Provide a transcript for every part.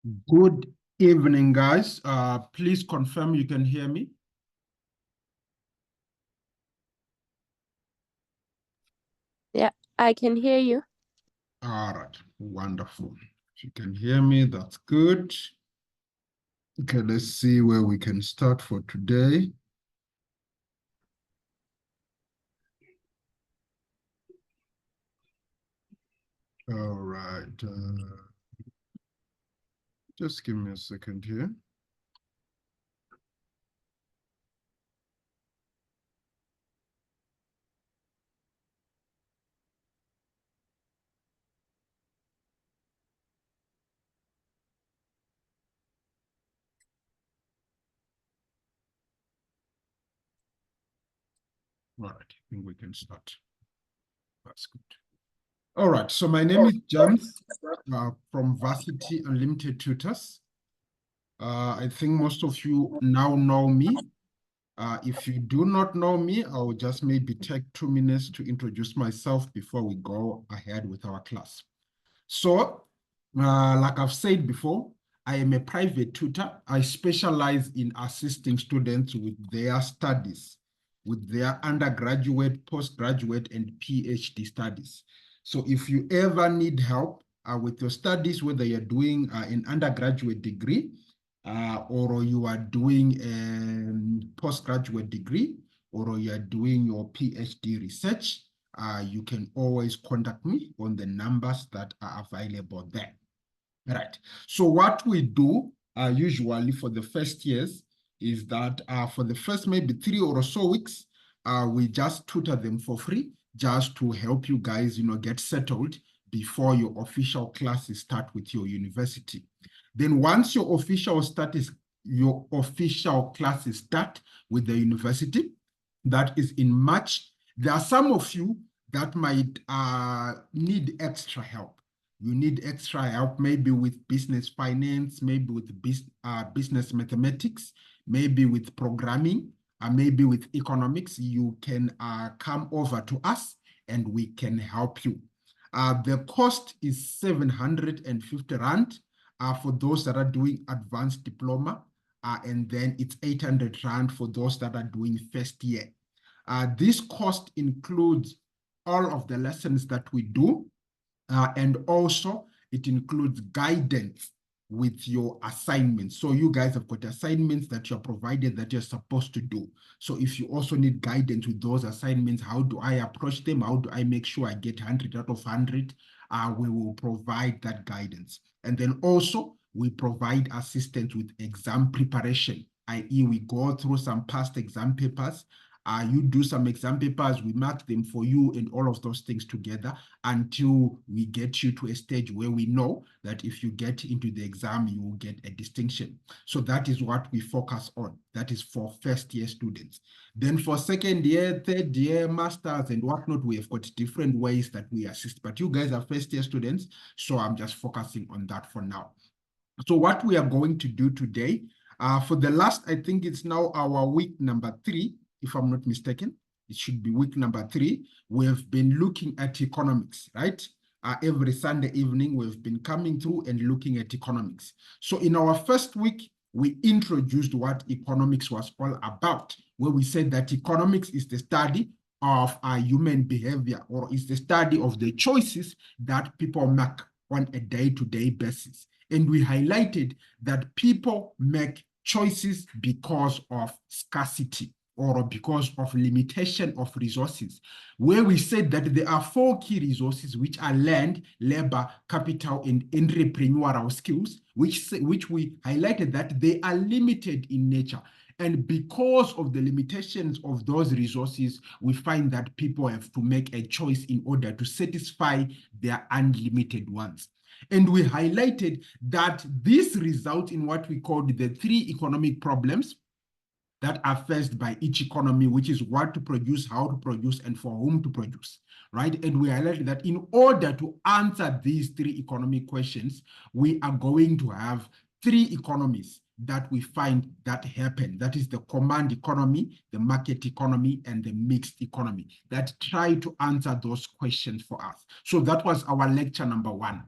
Good evening, guys. Please confirm you can hear me. Yeah, I can hear you. All right, wonderful. If you can hear me, that's good. Okay, let's see where we can start for today. All right. Just give me a second here. All right, I think we can start. That's good. All right, so my name is James from Varsity Unlimited Tutors. I think most of you now know me. If you do not know me, I'll just maybe take 2 minutes to introduce myself before we go ahead with our class. So, like I've said before, I am a private tutor. I specialize in assisting students with their studies, with their undergraduate, postgraduate, and PhD studies. So if you ever need help with your studies, whether you're doing an undergraduate degree, or you are doing a postgraduate degree, or you are doing your PhD research, you can always contact me on the numbers that are available there. Right. So what we do usually for the first years is that for the first maybe 3 or so weeks, we just tutor them for free, just to help you guys, get settled before your official classes start with your university. Then once your official classes start with the university, that is in March, there are some of you that might need extra help. You need extra help, maybe with business finance, maybe with business mathematics, maybe with programming, maybe with economics. You can come over to us and we can help you. The cost is 750 Rand for those that are doing advanced diploma, and then it's 800 Rand for those that are doing first year. This cost includes all of the lessons that we do, and also it includes guidance with your assignments. So you guys have got assignments that you're provided that you're supposed to do. So if you also need guidance with those assignments, how do I approach them? How do I make sure I get 100 out of 100? We will provide that guidance. And then also we provide assistance with exam preparation, i.e. we go through some past exam papers. You do some exam papers, we mark them for you and all of those things together until we get you to a stage where we know that if you get into the exam, you will get a distinction. So that is what we focus on. That is for first year students. Then for second year, third year, masters and whatnot, we have got different ways that we assist. But you guys are first year students, so I'm just focusing on that for now. So what we are going to do today, for the last, I think it's now our week number 3, if I'm not mistaken. It should be week number 3. We have been looking at economics, right? Every Sunday evening, we've been coming through and looking at economics. So in our first week, we introduced what economics was all about, where we said that economics is the study of human behavior, or is the study of the choices that people make on a day-to-day basis. And we highlighted that people make choices because of scarcity, or because of limitation of resources, where we said that there are 4 key resources, which are land, labor, capital, and entrepreneurial skills, which we highlighted that they are limited in nature. And because of the limitations of those resources, we find that people have to make a choice in order to satisfy their unlimited ones. And we highlighted that this results in what we call the 3 economic problems that are faced by each economy, which is what to produce, how to produce, and for whom to produce, right? And we highlighted that in order to answer these 3 economic questions, we are going to have 3 economies that we find that happen. That is the command economy, the market economy, and the mixed economy that try to answer those questions for us. So that was our lecture number 1.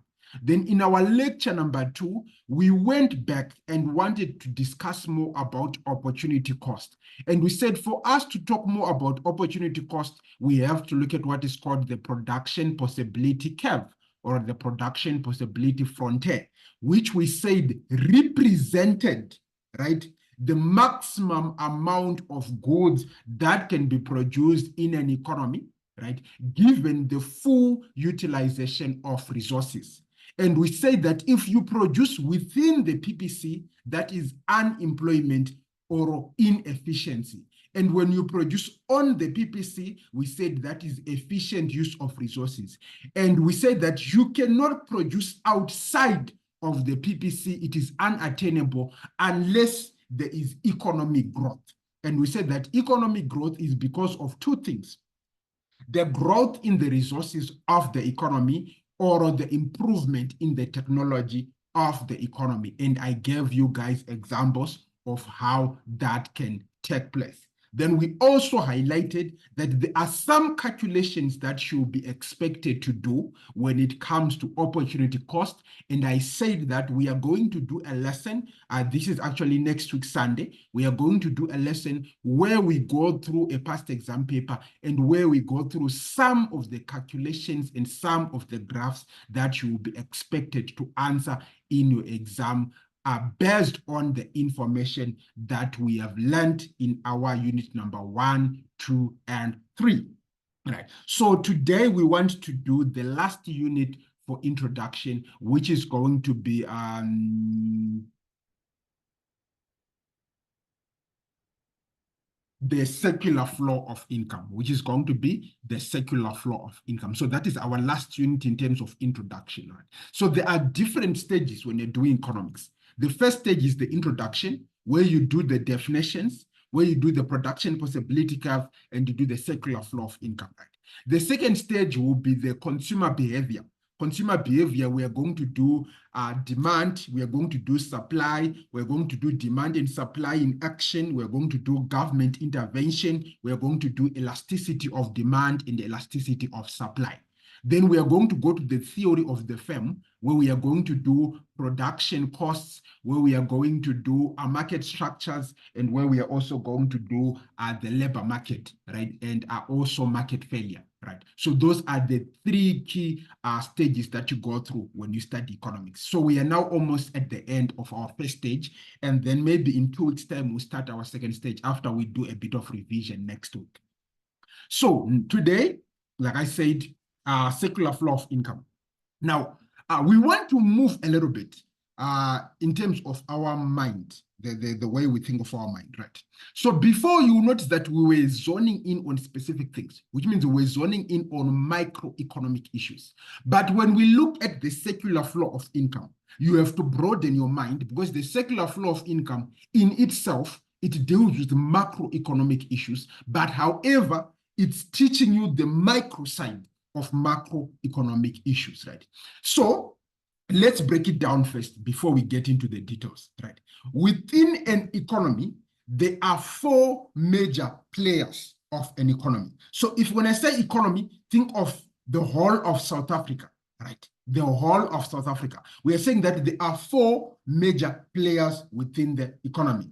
Then in our lecture number 2, we went back and wanted to discuss more about opportunity cost. And we said for us to talk more about opportunity cost, we have to look at what is called the production possibility curve, or the production possibility frontier, which we said represented, right, the maximum amount of goods that can be produced in an economy, right, given the full utilization of resources. And we say that if you produce within the PPC, that is unemployment or inefficiency. And when you produce on the PPC, we said that is efficient use of resources. And we said that you cannot produce outside of the PPC, it is unattainable unless there is economic growth. And we said that economic growth is because of two things: the growth in the resources of the economy, or the improvement in the technology of the economy. And I gave you guys examples of how that can take place. Then we also highlighted that there are some calculations that should be expected to do when it comes to opportunity cost. And I said that we are going to do a lesson. This is actually next week, Sunday. We are going to do a lesson where we go through a past exam paper and where we go through some of the calculations and some of the graphs that you will be expected to answer in your exam, based on the information that we have learned in our unit number 1, 2, and 3. Right. So today we want to do the last unit for introduction, which is going to be the circular flow of income, which is going to be the circular flow of income. So that is our last unit in terms of introduction. Right? So there are different stages when you're doing economics. The first stage is the introduction, where you do the definitions, where you do the production possibility curve, and you do the circular flow of income. Right? The second stage will be the consumer behavior. Consumer behavior, we are going to do demand, we are going to do supply, we're going to do demand and supply in action, we're going to do government intervention, we're going to do elasticity of demand and elasticity of supply. Then we are going to go to the theory of the firm, where we are going to do production costs, where we are going to do market structures, and where we are also going to do the labor market, right? And also market failure, right? So those are the 3 key stages that you go through when you study economics. So we are now almost at the end of our first stage, and then maybe in 2 weeks' time, we'll start our second stage after we do a bit of revision next week. So today, like I said, circular flow of income. Now, we want to move a little bit in terms of our mind, the way we think of our mind, right? So before, you notice that we were zoning in on specific things, which means we were zoning in on microeconomic issues. But when we look at the circular flow of income, you have to broaden your mind, because the circular flow of income in itself, it deals with macroeconomic issues, but however, it's teaching you the micro side of macroeconomic issues, right? So let's break it down first before we get into the details, right? Within an economy, there are 4 major players of an economy. So if when I say economy, think of the whole of South Africa, right? The whole of South Africa. We are saying that there are 4 major players within the economy.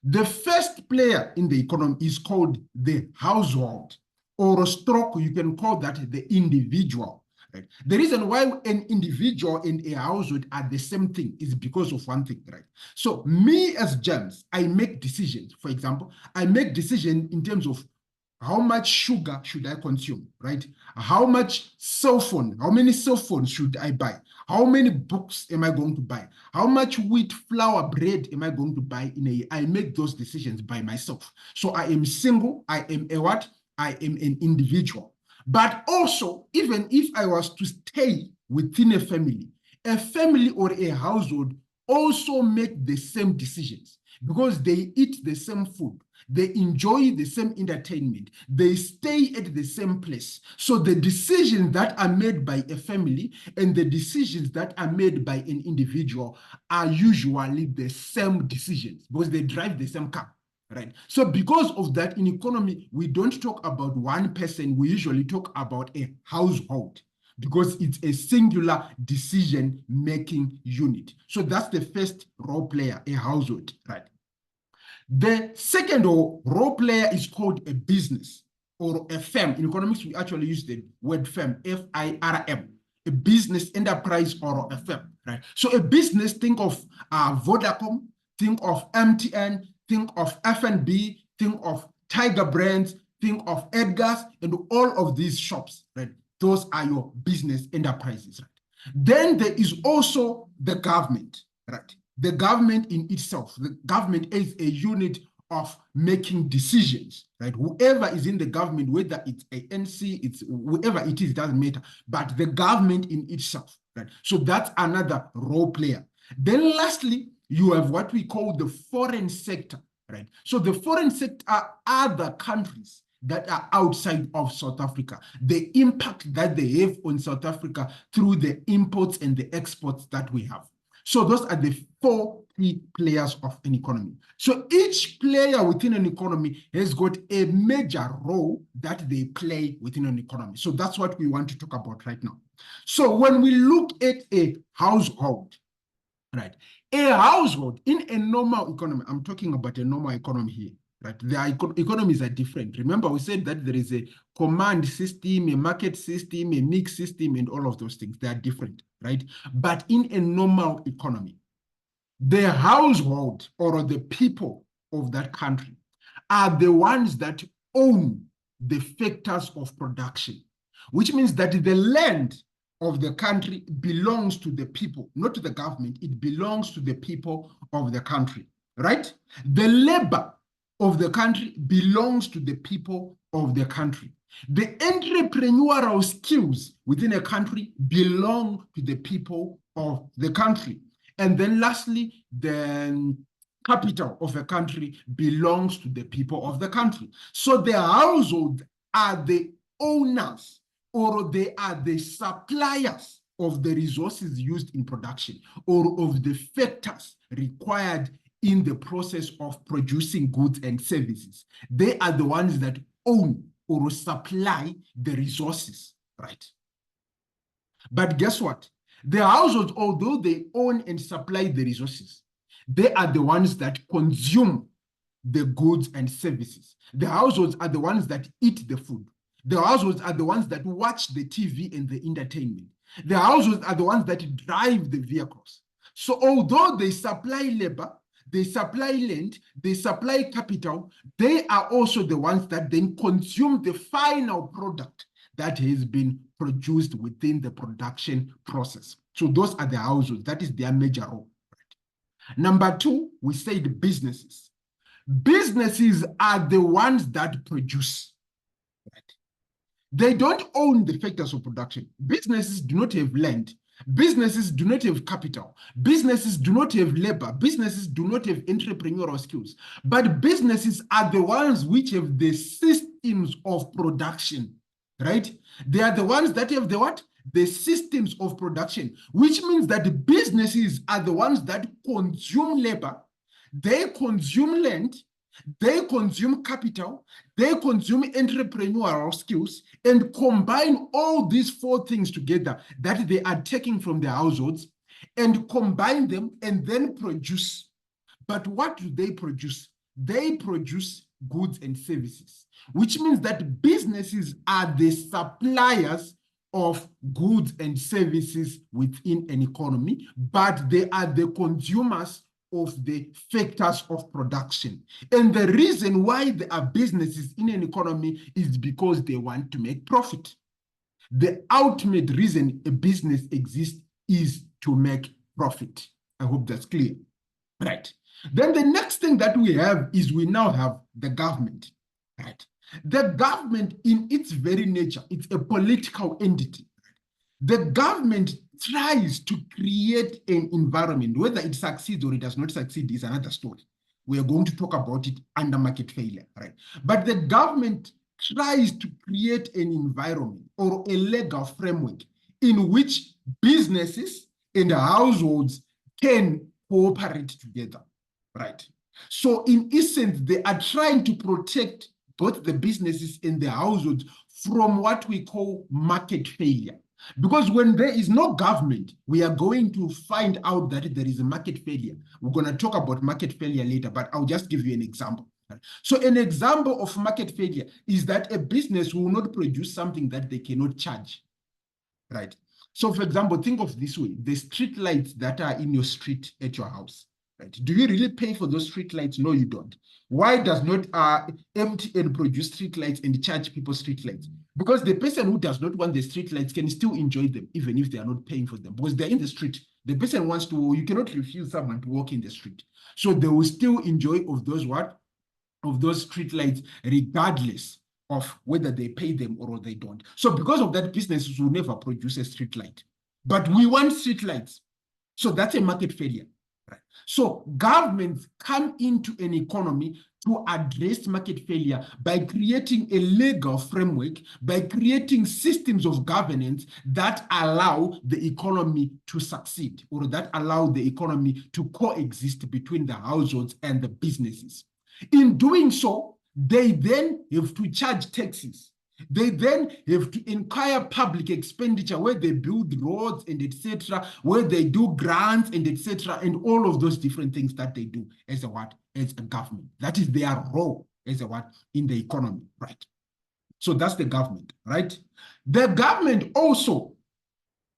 The first player in the economy is called the household, or a stroke, you can call that the individual. Right? The reason why an individual and a household are the same thing is because of one thing, right? So me as James, I make decisions. For example, I make decisions in terms of how much sugar should I consume, right? How much how many cell phones should I buy? How many books am I going to buy? How much wheat, flour, bread am I going to buy in a year? I make those decisions by myself. So I am single, I am a what? I am an individual. But also, even if I was to stay within a family or a household also make the same decisions, because they eat the same food, they enjoy the same entertainment, they stay at the same place. So the decisions that are made by a family and the decisions that are made by an individual are usually the same decisions, because they drive the same car. Right. So because of that, in economy, we don't talk about one person, we usually talk about a household. because it's a singular decision-making unit. So that's the first role player, a household, right? The second role player is called a business or a firm. In economics, we actually use the word firm, F-I-R-M, a business enterprise or a firm, right? So a business, think of Vodacom, think of MTN, think of F&B, think of Tiger Brands, think of Edgar's, and all of these shops, right? Those are your business enterprises, right? Then there is also the government, right? The government in itself, the government is a unit of making decisions, right? Whoever is in the government, whether it's ANC, it's whoever it is, it doesn't matter, but the government in itself, right? So that's another role player. Then lastly, you have what we call the foreign sector, right? So the foreign sector are other countries that are outside of South Africa, the impact that they have on South Africa through the imports and the exports that we have. So those are the four key players of an economy. So each player within an economy has got a major role that they play within an economy. So that's what we want to talk about right now. So when we look at a household, right? A household in a normal economy, I'm talking about a normal economy here, right? The economies are different. Remember, we said that there is a command system, a market system, a mixed system, and all of those things. They are different, right? But in a normal economy, the household or the people of that country are the ones that own the factors of production, which means that the land of the country belongs to the people, not to the government. It belongs to the people of the country, right? The labor of the country belongs to the people of the country. The entrepreneurial skills within a country belong to the people of the country. And then lastly, the capital of a country belongs to the people of the country. So the households are the owners, or they are the suppliers of the resources used in production, or of the factors required in the process of producing goods and services. They are the ones that own or supply the resources, right? But guess what? The households, although they own and supply the resources, they are the ones that consume the goods and services. The households are the ones that eat the food. The households are the ones that watch the TV and the entertainment. The households are the ones that drive the vehicles. So although they supply labor, they supply land, they supply capital, they are also the ones that then consume the final product that has been produced within the production process. So those are the households. That is their major role. Right? Number two, we said businesses. Businesses are the ones that produce. Right? They don't own the factors of production. Businesses do not have land. Businesses do not have capital. Businesses do not have labor. Businesses do not have entrepreneurial skills. But businesses are the ones which have the systems of production, right? They are the ones that have the what? The systems of production, which means that the businesses are the ones that consume labor, they consume land, they consume capital, they consume entrepreneurial skills, and combine all these four things together that they are taking from their households and combine them and then produce. But what do they produce? They produce goods and services, which means that businesses are the suppliers of goods and services within an economy, but they are the consumers of the factors of production. And the reason why there are businesses in an economy is because they want to make profit. The ultimate reason a business exists is to make profit. I hope that's clear. Right. Then the next thing that we have is we now have the government. Right. The government in its very nature, it's a political entity. The government tries to create an environment. Whether it succeeds or it does not succeed is another story. We are going to talk about it under market failure, right? But the government tries to create an environment or a legal framework in which businesses and households can cooperate together, right? So in essence, they are trying to protect both the businesses and the households from what we call market failure. Because when there is no government, we are going to find out that there is a market failure. We're going to talk about market failure later, but I'll just give you an example. So an example of market failure is that a business will not produce something that they cannot charge, right? So for example, think of this way, the street lights that are in your street at your house, right? Do you really pay for those street lights? No, you don't. Why does not MTN produce street lights and charge people street lights? Because the person who does not want the street lights can still enjoy them, even if they are not paying for them, because they're in the street. The person wants to, you cannot refuse someone to walk in the street. So they will still enjoy of those what? Of those street lights, regardless of whether they pay them or they don't. So because of that, businesses will never produce a street light. But we want street lights. So that's a market failure. Right? So governments come into an economy to address market failure by creating a legal framework, by creating systems of governance that allow the economy to succeed, or that allow the economy to coexist between the households and the businesses. In doing so, they then have to charge taxes. They then have to incur public expenditure where they build roads and etc., where they do grants and etc., and all of those different things that they do as a what? As a government. That is their role as a what? In the economy, right? So that's the government, right? The government also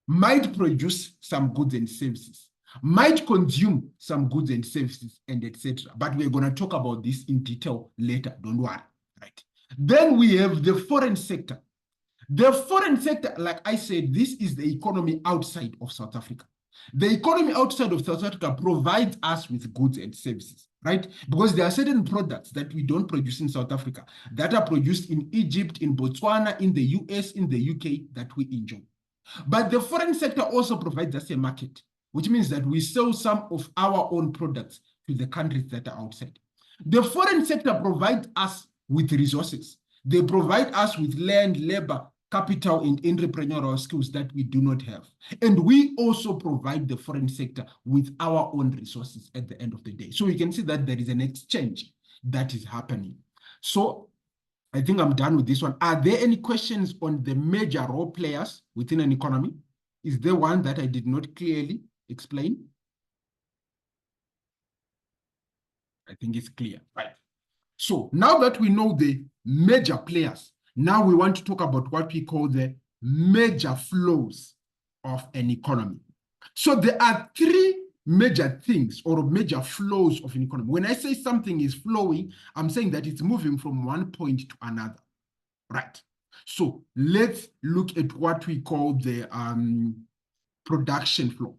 might produce some goods and services, might consume some goods and services, and etc. But we're going to talk about this in detail later, don't worry, right? Then we have the foreign sector. The foreign sector, like I said, this is the economy outside of South Africa. The economy outside of South Africa provides us with goods and services, right? Because there are certain products that we don't produce in South Africa that are produced in Egypt, in Botswana, in the US, in the UK that we enjoy. But the foreign sector also provides us a market, which means that we sell some of our own products to the countries that are outside. The foreign sector provides us with resources. They provide us with land, labor, capital, and entrepreneurial skills that we do not have. And we also provide the foreign sector with our own resources at the end of the day. So you can see that there is an exchange that is happening. So I think I'm done with this one. Are there any questions on the major role players within an economy? Is there one that I did not clearly explain? I think it's clear, right? So now that we know the major players, now we want to talk about what we call the major flows of an economy. So there are three major things or major flows of an economy. When I say something is flowing, I'm saying that it's moving from one point to another, right? So let's look at what we call the production flow,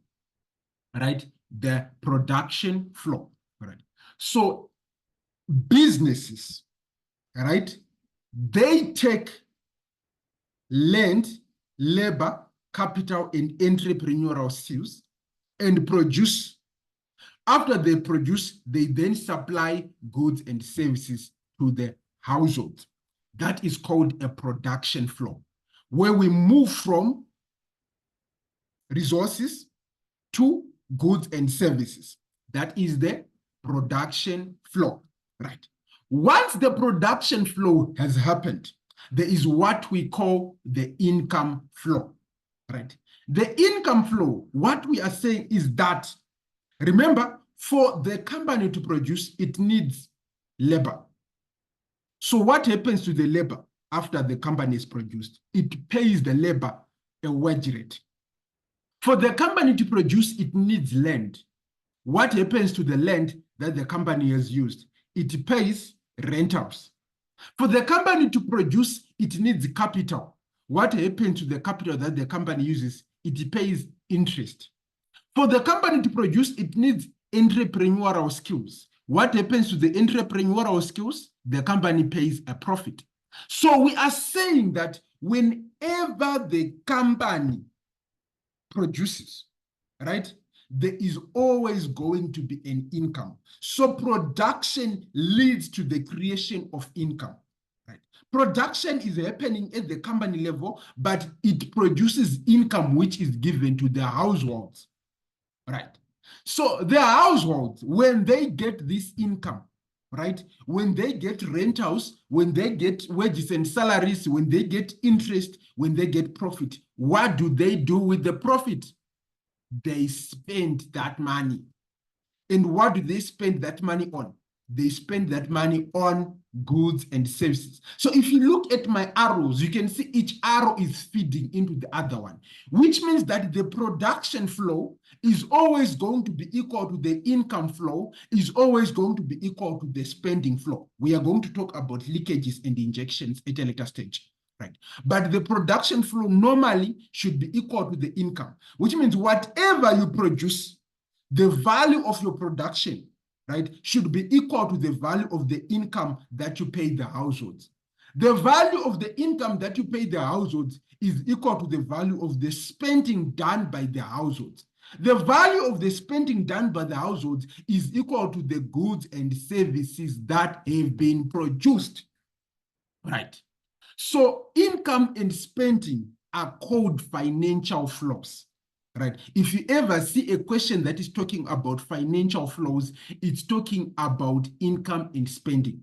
right? The production flow, right? So businesses, right? They take land, labor, capital, and entrepreneurial skills and produce. After they produce, they then supply goods and services to the household. That is called a production flow, where we move from resources to goods and services. That is the production flow, right? Once the production flow has happened, there is what we call the income flow, right? The income flow, what we are saying is that, remember, for the company to produce, it needs labor. So what happens to the labor after the company is produced? It pays the labor a wage rate. For the company to produce, it needs land. What happens to the land that the company has used? It pays rentals. For the company to produce, it needs capital. What happens to the capital that the company uses? It pays interest. For the company to produce, it needs entrepreneurial skills. What happens to the entrepreneurial skills? The company pays a profit. So we are saying that whenever the company produces, right, there is always going to be an income. So production leads to the creation of income. Right? Production is happening at the company level, but it produces income which is given to the households. Right? So the households, when they get this income, right? When they get rentals, when they get wages and salaries, when they get interest, when they get profit, what do they do with the profit? They spend that money. And what do they spend that money on? They spend that money on goods and services. So if you look at my arrows, you can see each arrow is feeding into the other one, which means that the production flow is always going to be equal to the income flow, is always going to be equal to the spending flow. We are going to talk about leakages and injections at a later stage. Right. But the production flow normally should be equal to the income, which means whatever you produce, the value of your production, right, should be equal to the value of the income that you pay the households. The value of the income that you pay the households is equal to the value of the spending done by the households. The value of the spending done by the households is equal to the goods and services that have been produced, right? So income and spending are called financial flows, right? If you ever see a question that is talking about financial flows, it's talking about income and spending.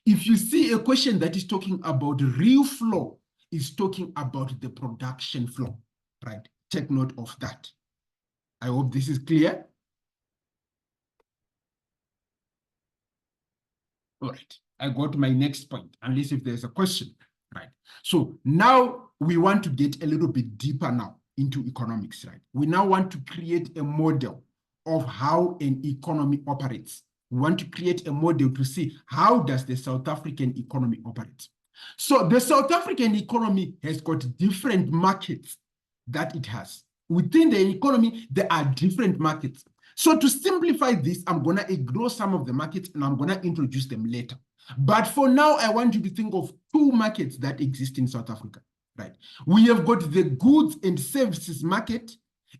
If you see a question that is talking about real flow, it's talking about the production flow, right? Take note of that. I hope this is clear. All right, I go to my next point, unless if there's a question, right? So now we want to get a little bit deeper now into economics, right? We now want to create a model of how an economy operates. We want to create a model to see how does the South African economy operate. So the South African economy has got different markets that it has. Within the economy, there are different markets. So to simplify this, I'm going to ignore some of the markets and I'm going to introduce them later. But for now, I want you to think of two markets that exist in South Africa, right? We have got the goods and services market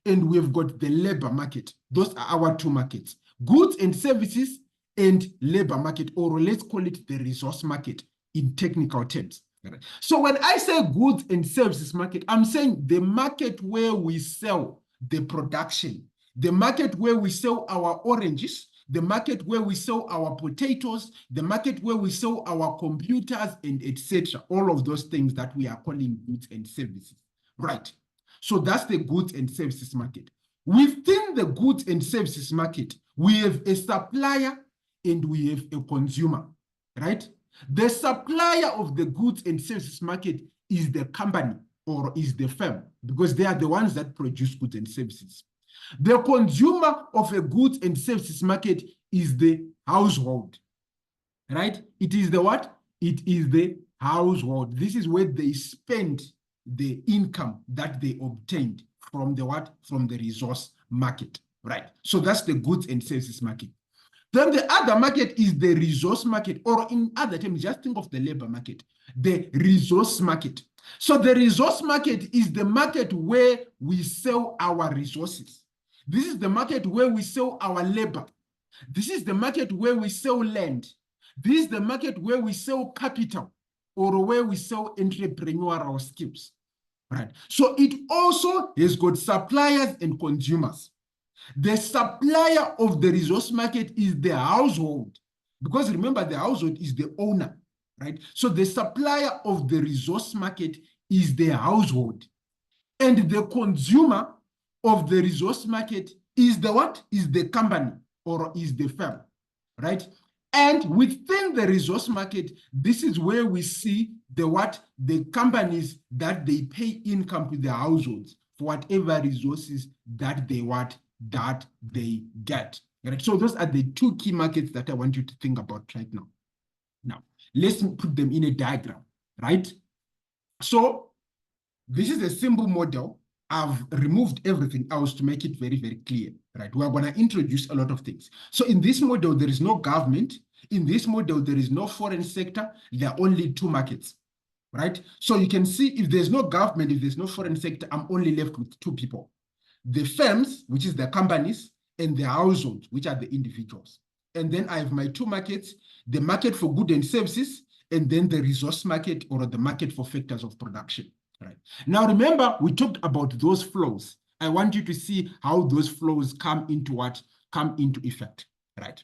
and we have got the labor market. Those are our two markets, goods and services and labor market, or let's call it the resource market in technical terms. So when I say goods and services market, I'm saying the market where we sell the production, the market where we sell our oranges, the market where we sell our potatoes, the market where we sell our computers, and etc. All of those things that we are calling goods and services, right? So that's the goods and services market. Within the goods and services market, we have a supplier and we have a consumer, right? The supplier of the goods and services market is the company or is the firm, because they are the ones that produce goods and services. The consumer of a goods and services market is the household, right? It is the what? It is the household. This is where they spend the income that they obtained from the what? From the resource market, right? So that's the goods and services market. Then the other market is the resource market, or in other terms, just think of the labor market, the resource market. So the resource market is the market where we sell our resources. This is the market where we sell our labor. This is the market where we sell land. This is the market where we sell capital, or where we sell entrepreneurial skills, right? So it also has got suppliers and consumers. The supplier of the resource market is the household, because remember, the household is the owner, right? So the supplier of the resource market is the household, and the consumer of the resource market is the what? Is the company or is the firm, right? And within the resource market, this is where we see the what? The companies that they pay income to the households for whatever resources that they want, that they get. Right? So those are the two key markets that I want you to think about right now. Now, let's put them in a diagram, right? So this is a simple model. I've removed everything else to make it very, very clear, right? We're going to introduce a lot of things. So in this model, there is no government. In this model, there is no foreign sector. There are only two markets, right? So you can see if there's no government, if there's no foreign sector, I'm only left with two people. The firms, which is the companies, and the households, which are the individuals. And then I have my two markets, the market for goods and services, and then the resource market, or the market for factors of production. Right. Now, remember, we talked about those flows. I want you to see how those flows come into what? Come into effect, right?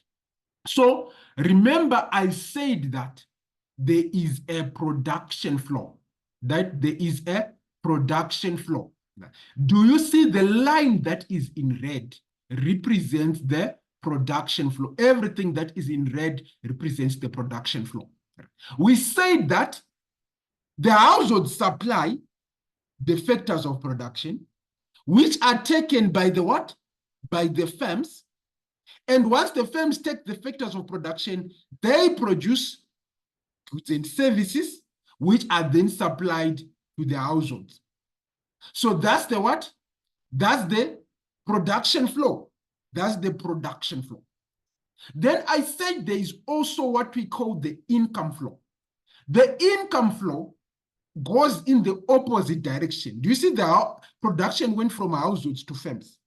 So remember, I said that there is a production flow, that there is a production flow. Do you see the line that is in red represents the production flow? Everything that is in red represents the production flow. We say that the households supply the factors of production, which are taken by the what? By the firms. And once the firms take the factors of production, they produce goods and services, which are then supplied to the households. So that's the what? That's the production flow. That's the production flow. Then I said there is also what we call the income flow. The income flow goes in the opposite direction. Do you see the production went from households to firms?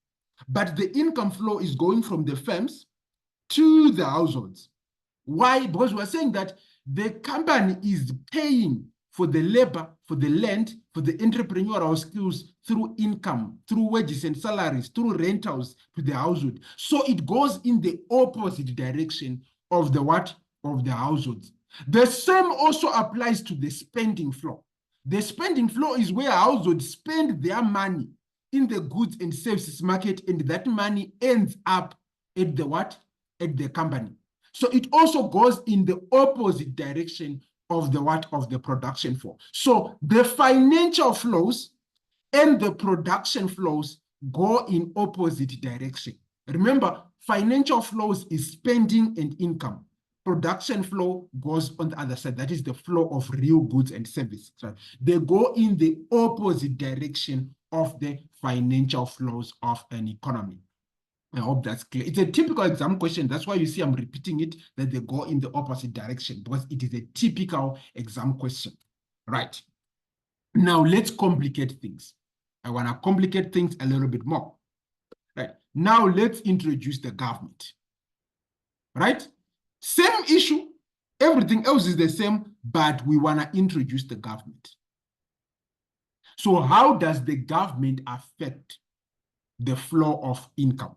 But the income flow is going from the firms to the households. Why? Because we're saying that the company is paying for the labor, for the land, for the entrepreneurial skills through income, through wages and salaries, through rentals to the household. So it goes in the opposite direction of the what? Of the households. The same also applies to the spending flow. The spending flow is where households spend their money in the goods and services market, and that money ends up at the what? At the company. So it also goes in the opposite direction of the what? Of the production flow. So the financial flows and the production flows go in opposite direction. Remember, financial flows is spending and income. Production flow goes on the other side. That is the flow of real goods and services. Right? They go in the opposite direction of the financial flows of an economy. I hope that's clear. It's a typical exam question. That's why you see I'm repeating it, that they go in the opposite direction, because it is a typical exam question. Right. Now let's complicate things. I want to complicate things a little bit more. Right. Now let's introduce the government. Right? Same issue. Everything else is the same, but we want to introduce the government. So how does the government affect the flow of income?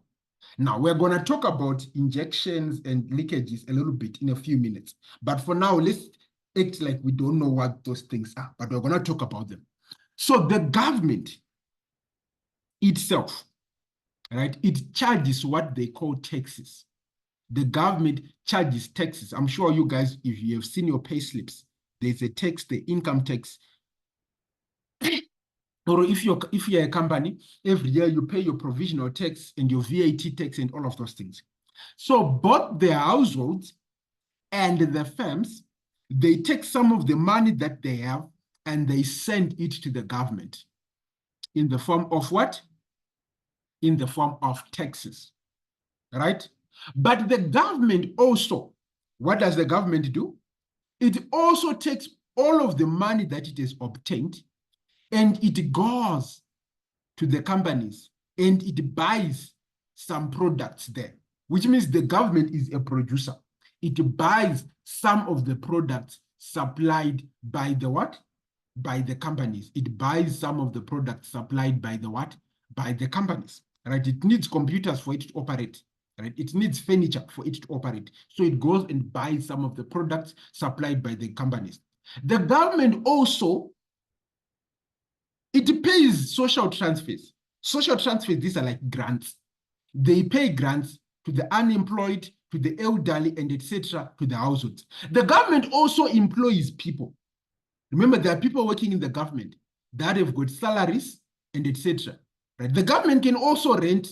Now, we're going to talk about injections and leakages a little bit in a few minutes. But for now, let's act like we don't know what those things are, but we're going to talk about them. So the government itself, right, it charges what they call taxes. The government charges taxes. I'm sure you guys, if you have seen your pay slips, there's a tax, the income tax. Or if you're a company, every year you pay your provisional tax and your VAT tax and all of those things. So both the households and the firms, they take some of the money that they have and they send it to the government in the form of what? In the form of taxes, right? But the government also, what does the government do? It also takes all of the money that it has obtained and it goes to the companies and it buys some products there, which means the government is a producer. It buys some of the products supplied by the what? By the companies. It buys some of the products supplied by the what? By the companies, right? It needs computers for it to operate, right? It needs furniture for it to operate. So it goes and buys some of the products supplied by the companies. The government also, it pays social transfers. Social transfers, these are like grants. They pay grants to the unemployed, to the elderly, and etc., to the households. The government also employs people. Remember, there are people working in the government that have got salaries and etc. Right? The government can also rent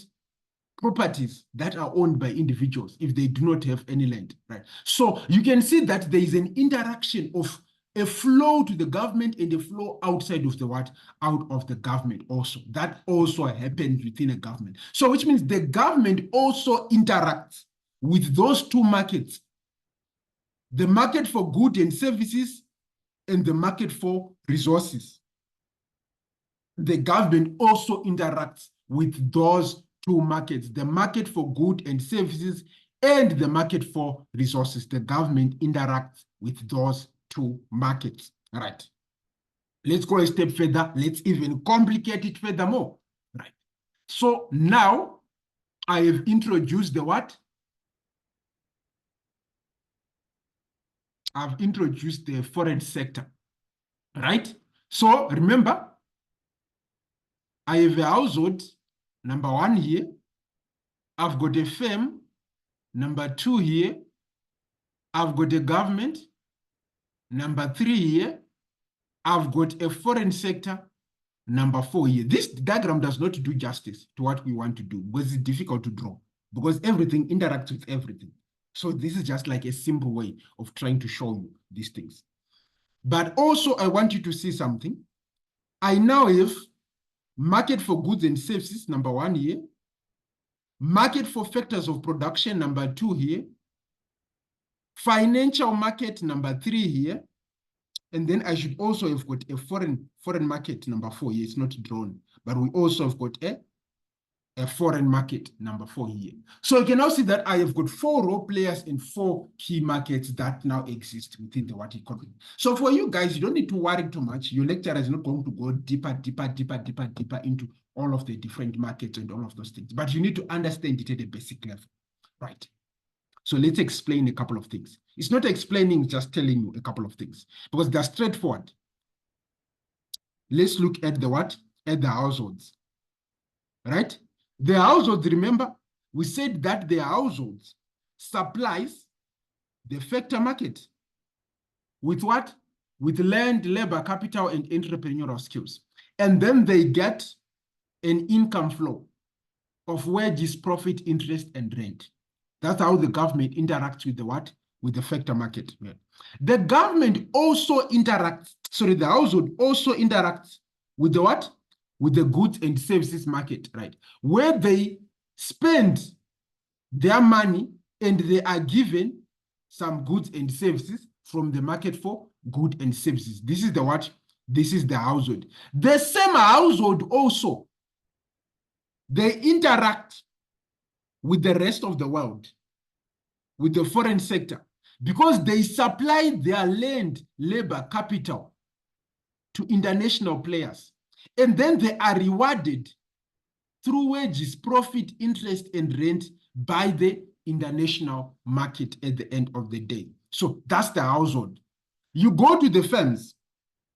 properties that are owned by individuals if they do not have any land. Right? So you can see that there is an interaction of a flow to the government and a flow outside of the what? Out of the government also. That also happens within a government. So which means the government also interacts with those two markets, the market for goods and services and the market for resources. The government also interacts with those two markets, the market for goods and services and the market for resources. The government interacts with those two markets. All right. Let's go a step further. Let's even complicate it furthermore. Right. So now I have introduced the what? I've introduced the foreign sector, right? So remember, I have a household, number 1 here. I've got a firm, number 2 here. I've got a government, number 3 here. I've got a foreign sector, number 4 here. This diagram does not do justice to what we want to do because it's difficult to draw because everything interacts with everything. So this is just like a simple way of trying to show you these things. But also I want you to see something. I now have market for goods and services, number 1 here. Market for factors of production, number 2 here. Financial market, number 3 here. And then I should also have got a foreign market, number 4 here. It's not drawn, but we also have got a foreign market, number 4 here. So you can now see that I have got 4 role players and 4 key markets that now exist within the what economy. So for you guys, you don't need to worry too much. Your lecturer is not going to go deeper into all of the different markets and all of those things. But you need to understand it at a basic level, right? So let's explain a couple of things. It's not explaining, just telling you a couple of things because they're straightforward. Let's look at the what? At the households, right? The households, remember, we said that the households supplies the factor market with what? With land, labor, capital, and entrepreneurial skills. And then they get an income flow of wages, profit, interest, and rent. That's how the government interacts with the what? With the factor market. The government also interacts, the household also interacts with the what? With the goods and services market, right? Where they spend their money and they are given some goods and services from the market for goods and services. This is the what? This is the household. The same household also, they interact with the rest of the world, with the foreign sector, because they supply their land, labor, capital to international players. And then they are rewarded through wages, profit, interest, and rent by the international market at the end of the day. So that's the household. You go to the firms,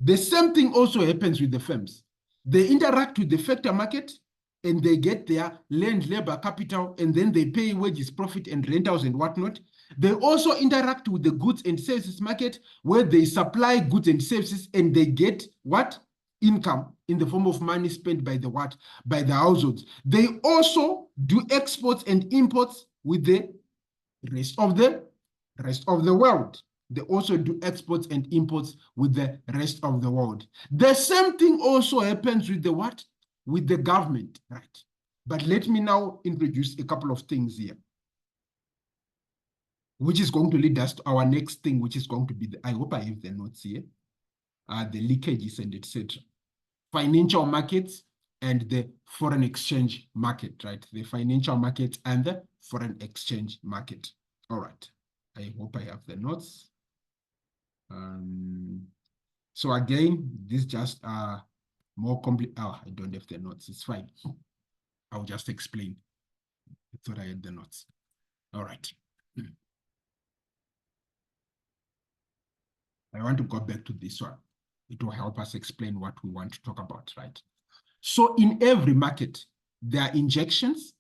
the same thing also happens with the firms. They interact with the factor market and they get their land, labor, capital, and then they pay wages, profit, and rentals and whatnot. They also interact with the goods and services market where they supply goods and services and they get what? Income in the form of money spent by the what? By the households. They also do exports and imports with the rest of the world. They also do exports and imports with the rest of the world. The same thing also happens with the what? With the government, right? But let me now introduce a couple of things here, which is going to lead us to our next thing, which is going to be I hope I have the notes here, the leakages and etc. Financial markets and the foreign exchange market, right? The financial market and the foreign exchange market. All right. I hope I have the notes. So again, this just more complete. Oh, I don't have the notes. It's fine. I'll just explain. I thought I had the notes. All right. I want to go back to this one. It will help us explain what we want to talk about, right? So in every market, there are injections,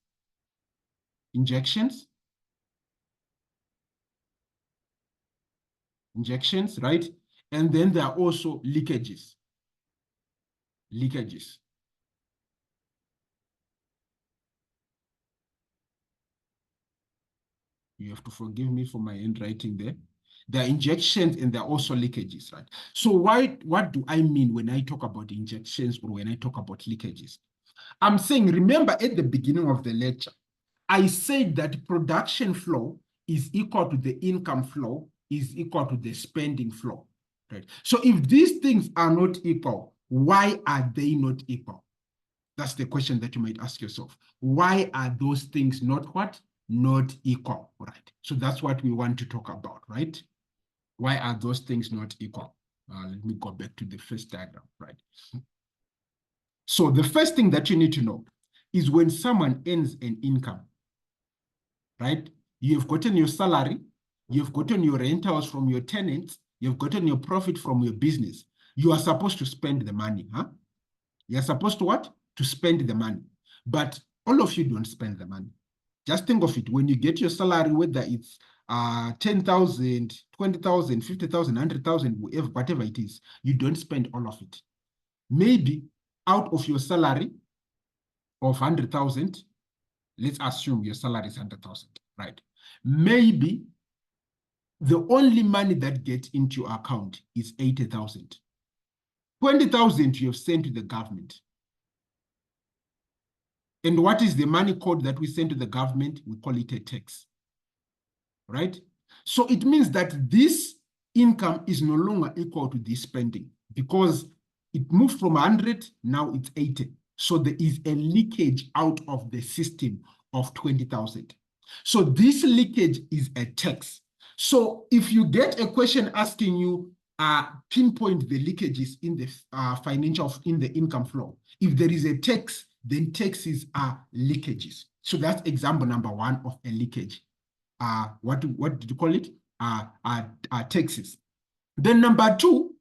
right? And then there are also leakages. You have to forgive me for my handwriting there. There are injections and there are also leakages, right? So what do I mean when I talk about injections or when I talk about leakages? I'm saying, remember at the beginning of the lecture, I said that production flow is equal to the income flow is equal to the spending flow, right? So if these things are not equal, why are they not equal? That's the question that you might ask yourself. Why are those things not what? Not equal, right? So that's what we want to talk about, right? Why are those things not equal? Let me go back to the first diagram, right? So the first thing that you need to know is when someone earns an income, right? You have gotten your salary you've gotten your rentals from your tenants, you've gotten your profit from your business. You are supposed to spend the money, huh? You're supposed to what? To spend the money. But all of you don't spend the money. Just think of it. When you get your salary, whether it's 10,000, 20,000, 50,000, 100,000, whatever it is, you don't spend all of it. Maybe out of your salary of 100,000, let's assume your salary is 100,000, right? Maybe the only money that gets into your account is 80,000. 20,000 you have sent to the government. And what is the money code that we send to the government? We call it a tax, right? So it means that this income is no longer equal to this spending because it moved from 100, now it's 80. So there is a leakage out of the system of 20,000. So this leakage is a tax. So if you get a question asking you, pinpoint the leakages in the in the income flow. If there is a tax, then taxes are leakages. So that's example number one of a leakage. What did you call it? Taxes. Then number two,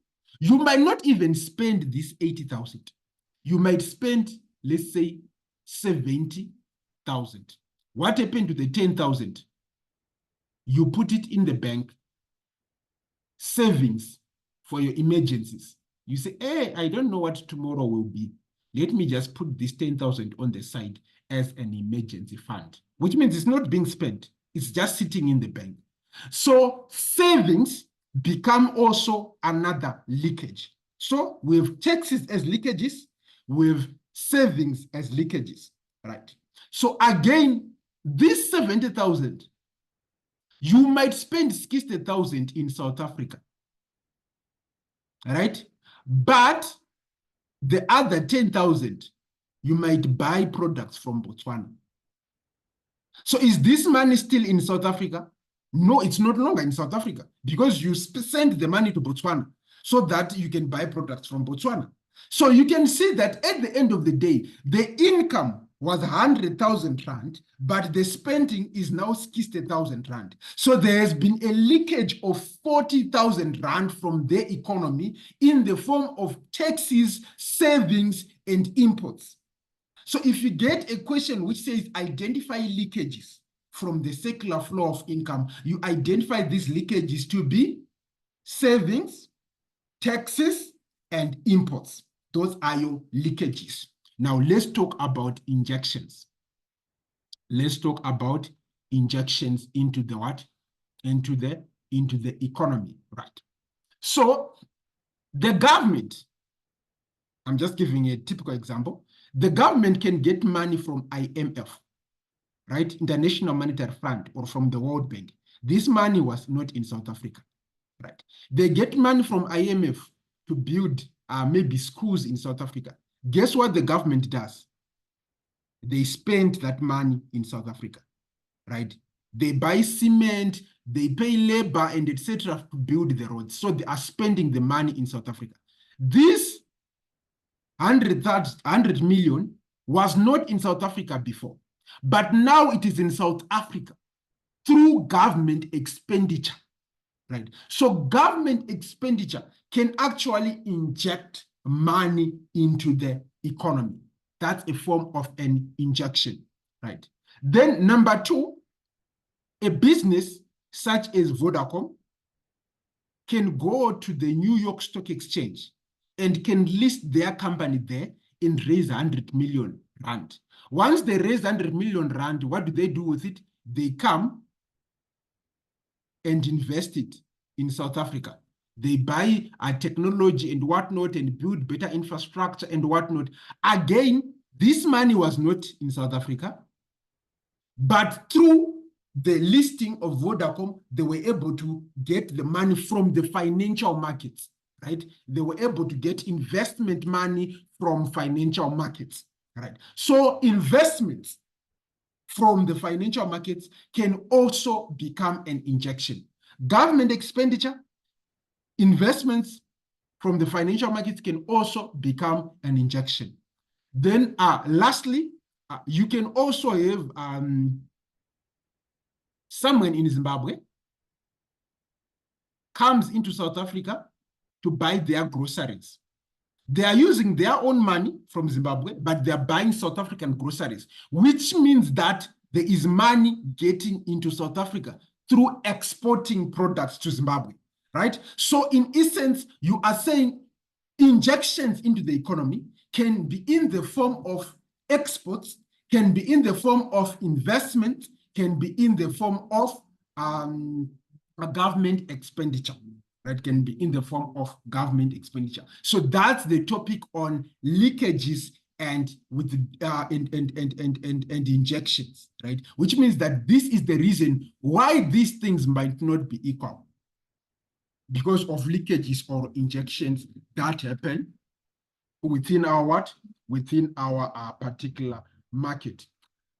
you might not even spend this 80,000. You might spend, let's say, 70,000. What happened to the 10,000? You put it in the bank, savings for your emergencies. You say, hey, I don't know what tomorrow will be. Let me just put this 10,000 on the side as an emergency fund, which means it's not being spent. It's just sitting in the bank. So savings become also another leakage. So we have taxes as leakages, we have savings as leakages, right? So again, this 70,000, you might spend 60,000 in South Africa, right? But the other 10,000, you might buy products from Botswana. So is this money still in South Africa? No, it's not longer in South Africa because you send the money to Botswana so that you can buy products from Botswana. So you can see that at the end of the day, the income was 100,000 rand, but the spending is now 60,000 rand. So there has been a leakage of 40,000 rand from the economy in the form of taxes, savings, and imports. So if you get a question which says identify leakages from the circular flow of income, you identify these leakages to be savings, taxes, and imports. Those are your leakages. Now let's talk about injections. Let's talk about injections into the what? Into the economy, right? So the government, I'm just giving a typical example. The government can get money from IMF, right? International Monetary Fund, or from the World Bank. This money was not in South Africa, right? They get money from IMF to build maybe schools in South Africa. Guess what the government does? They spend that money in South Africa, right? They buy cement, they pay labor, and etc. to build the roads. So they are spending the money in South Africa. This 100 million was not in South Africa before, but now it is in South Africa through government expenditure, right? So government expenditure can actually inject money into the economy. That's a form of an injection, right? Then number two, a business such as Vodacom can go to the New York Stock Exchange and can list their company there and raise 100 million rand. Once they raise 100 million rand, what do they do with it? They come and invest it in South Africa. They buy technology and whatnot and build better infrastructure and whatnot. Again, this money was not in South Africa, but through the listing of Vodacom, they were able to get the money from the financial markets, right? They were able to get investment money from financial markets, right? So investments from the financial markets can also become an injection. Government expenditure, investments from the financial markets can also become an injection. Then lastly, you can also have someone in Zimbabwe comes into South Africa to buy their groceries. They are using their own money from Zimbabwe, but they are buying South African groceries, which means that there is money getting into South Africa through exporting products to Zimbabwe, right? So in essence, you are saying injections into the economy can be in the form of exports, can be in the form of investment, can be in the form of a government expenditure, right? Can be in the form of government expenditure. So that's the topic on leakages and with and injections, right? Which means that this is the reason why these things might not be equal, because of leakages or injections that happen within our what? Within our particular market.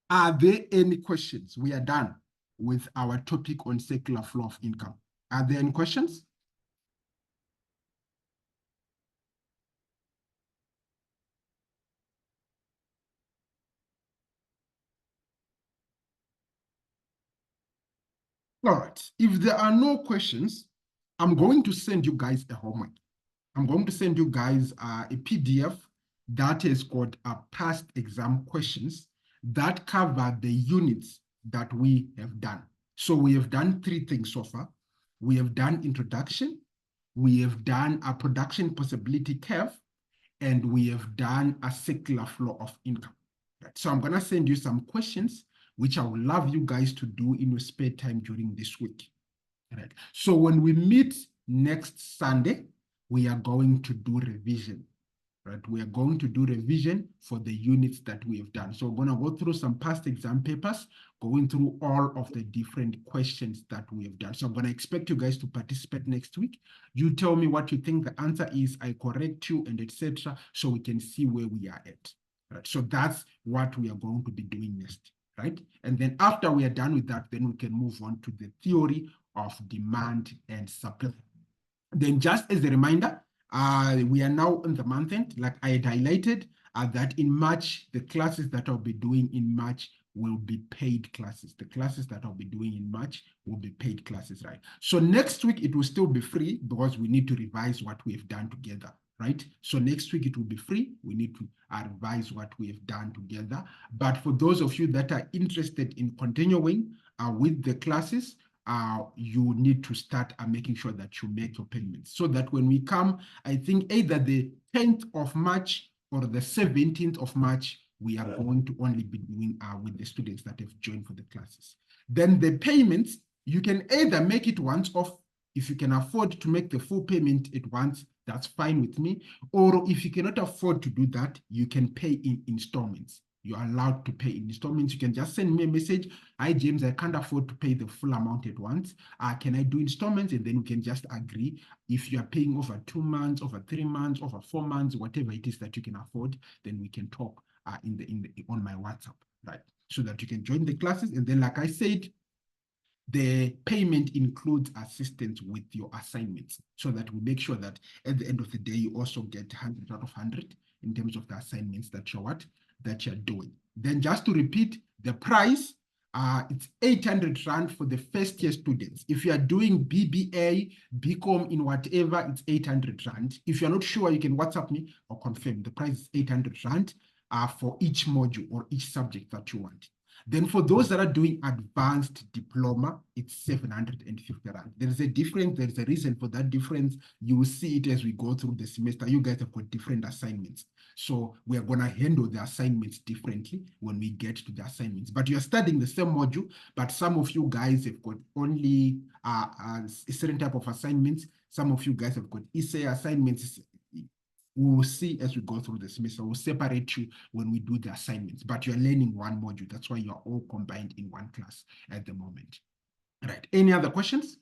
Are there any questions? We are done with our topic on circular flow of income. Are there any questions? All right. If there are no questions, I'm going to send you guys a homework. I'm going to send you guys a PDF that has got past exam questions that cover the units that we have done. So we have done 3 things so far. We have done introduction, we have done a production possibility curve, and we have done a circular flow of income. Right. So I'm going to send you some questions, which I would love you guys to do in your spare time during this week. Right. So when we meet next Sunday, we are going to do revision. Right. We are going to do revision for the units that we have done. So we're going to go through some past exam papers, going through all of the different questions that we have done. So I'm going to expect you guys to participate next week. You tell me what you think the answer is, I correct you, and etc. so we can see where we are at. Right. So that's what we are going to be doing next. Right. And then after we are done with that, then we can move on to the theory of demand and supply. Then just as a reminder, we are now in the month end, like I had highlighted, that in March, the classes that I'll be doing in March will be paid classes. The classes that I'll be doing in March will be paid classes, right? So next week, it will still be free because we need to revise what we've done together, right? So next week, it will be free. We need to revise what we have done together. But for those of you that are interested in continuing with the classes, you need to start making sure that you make your payments so that when we come, I think either the 10th of March or the 17th of March, we are going to only be doing with the students that have joined for the classes. Then the payments, you can either make it once off. If you can afford to make the full payment at once, that's fine with me. Or if you cannot afford to do that, you can pay in installments. You're allowed to pay in installments. You can just send me a message. Hi, James, I can't afford to pay the full amount at once. Can I do installments? And then we can just agree. If you are paying over 2 months, over 3 months, over 4 months, whatever it is that you can afford, then we can talk on my WhatsApp, right? So that you can join the classes. And then, like I said, the payment includes assistance with your assignments so that we make sure that at the end of the day, you also get 100 out of 100 in terms of the assignments that you're doing. Then just to repeat, the price, it's 800 Rand for the first year students. If you are doing BBA, BCom in whatever, it's 800 Rand. If you're not sure, you can WhatsApp me or confirm. The price is 800 Rand for each module or each subject that you want. Then for those that are doing advanced diploma, it's 750 Rand. There's a difference, there's a reason for that difference. You will see it as we go through the semester. You guys have got different assignments. So we are going to handle the assignments differently when we get to the assignments. But you're studying the same module, but some of you guys have got only a certain type of assignments. Some of you guys have got essay assignments. We will see as we go through the semester. We'll separate you when we do the assignments, but you're learning one module. That's why you're all combined in one class at the moment. Right. Any other questions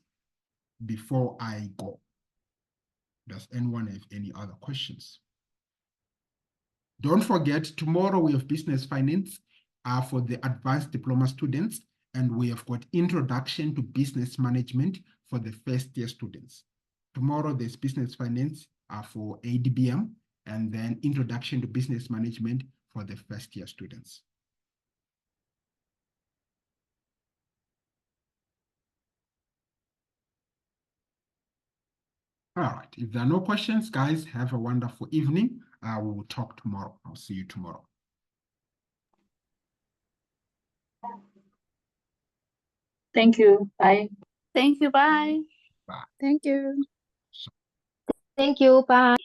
before I go? Does anyone have any other questions? Don't forget, tomorrow we have business finance for the advanced diploma students, and we have got introduction to business management for the first year students. Tomorrow there's business finance for ADBM, and then introduction to business management for the first year students. All right. If there are no questions, guys, have a wonderful evening. We will talk tomorrow. I'll see you tomorrow. Thank you. Bye. Thank you. Bye. Bye. Thank you. Thank you. Bye.